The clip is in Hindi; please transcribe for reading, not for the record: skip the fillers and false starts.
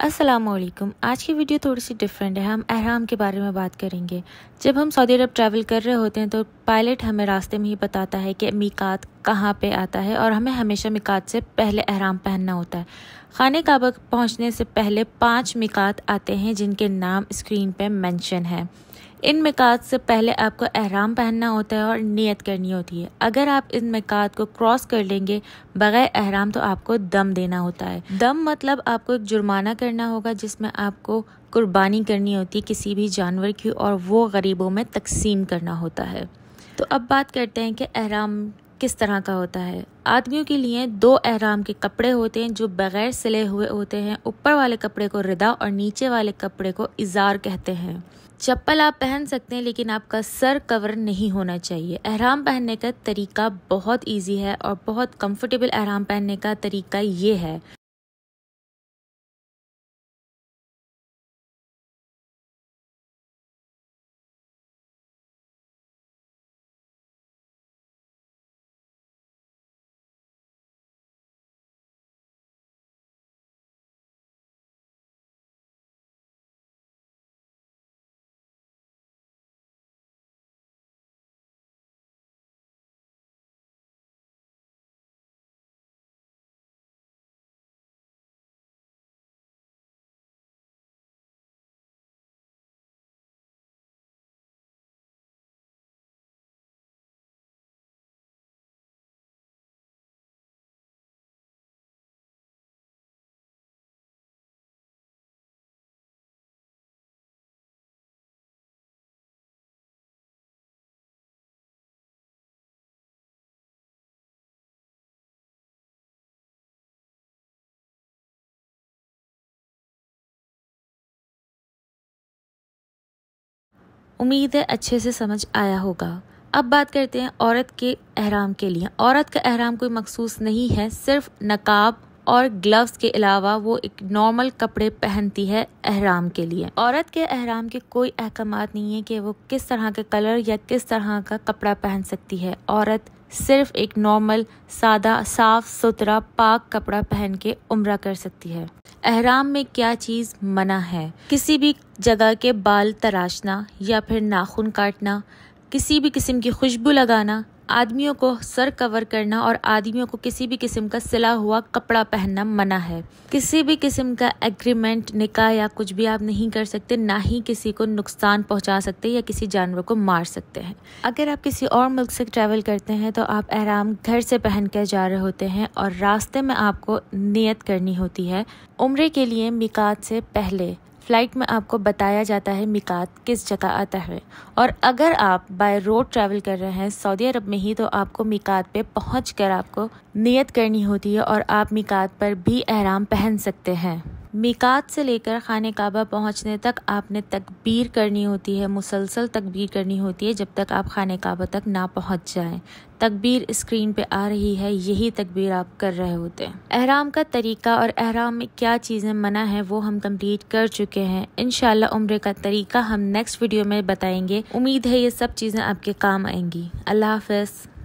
अस्सलामुअलैकुम। आज की वीडियो थोड़ी सी डिफरेंट है। हम एहराम के बारे में बात करेंगे। जब हम सऊदी अरब ट्रैवल कर रहे होते हैं तो पायलट हमें रास्ते में ही बताता है कि मीकात कहाँ पे आता है और हमें हमेशा मीकात से पहले एहराम पहनना होता है। खाने काबा पहुँचने से पहले 5 मीकात आते हैं जिनके नाम स्क्रीन पे मेंशन है। इन मिकात से पहले आपको एहराम पहनना होता है और नियत करनी होती है। अगर आप इन मिकात को क्रॉस कर लेंगे बगैर एहराम तो आपको दम देना होता है। दम मतलब आपको एक जुर्माना करना होगा जिसमें आपको कुर्बानी करनी होती है किसी भी जानवर की और वो गरीबों में तकसीम करना होता है। तो अब बात करते हैं कि एहराम किस तरह का होता है। आदमियों के लिए 2 एहराम के कपड़े होते हैं जो बगैर सिले हुए होते हैं। ऊपर वाले कपड़े को रिदा और नीचे वाले कपड़े को इजार कहते हैं। चप्पल आप पहन सकते हैं लेकिन आपका सर कवर नहीं होना चाहिए। एहराम पहनने का तरीका बहुत इजी है और बहुत कंफर्टेबल एहराम पहनने का तरीका ये है। उम्मीद है अच्छे से समझ आया होगा। अब बात करते हैं औरत के एहराम के लिए। औरत का एहराम कोई मखसूस नहीं है, सिर्फ नकाब और ग्लव्स के अलावा वो एक नॉर्मल कपड़े पहनती है एहराम के लिए। औरत के एहराम के कोई अहकामात नहीं है कि वो किस तरह के कलर या किस तरह का कपड़ा पहन सकती है। औरत सिर्फ एक नॉर्मल सादा साफ सुथरा पाक कपड़ा पहन के उम्रा कर सकती है। एहराम में क्या चीज़ मना है? किसी भी जगह के बाल तराशना या फिर नाखून काटना, किसी भी किस्म की खुशबू लगाना, आदमियों को सर कवर करना और आदमियों को किसी भी किस्म का सिला हुआ कपड़ा पहनना मना है। किसी भी किस्म का एग्रीमेंट, निकाह या कुछ भी आप नहीं कर सकते, ना ही किसी को नुकसान पहुंचा सकते या किसी जानवर को मार सकते हैं। अगर आप किसी और मुल्क से ट्रैवल करते हैं तो आप एहराम घर से पहन कर जा रहे होते हैं और रास्ते में आपको नियत करनी होती है। उम्रे के लिए मिकात से पहले फ़्लाइट में आपको बताया जाता है मिकात किस जगह आता है और अगर आप बाय रोड ट्रैवल कर रहे हैं सऊदी अरब में ही तो आपको मिकात पे पहुंचकर आपको नियत करनी होती है और आप मिकात पर भी एहराम पहन सकते हैं। मिकात से लेकर खाने काबा पहुंचने तक आपने तकबीर करनी होती है, मुसलसल तकबीर करनी होती है जब तक आप खाने काबा तक ना पहुंच जाएं। तकबीर स्क्रीन पे आ रही है, यही तकबीर आप कर रहे होते हैं। एहराम का तरीका और एहराम में क्या चीज़ें मना है वो हम कंप्लीट कर चुके हैं। इंशाल्लाह उम्रे का तरीका हम नेक्स्ट वीडियो में बताएंगे। उम्मीद है ये सब चीज़ें आपके काम आएंगी। अल्लाह हाफ़िज़।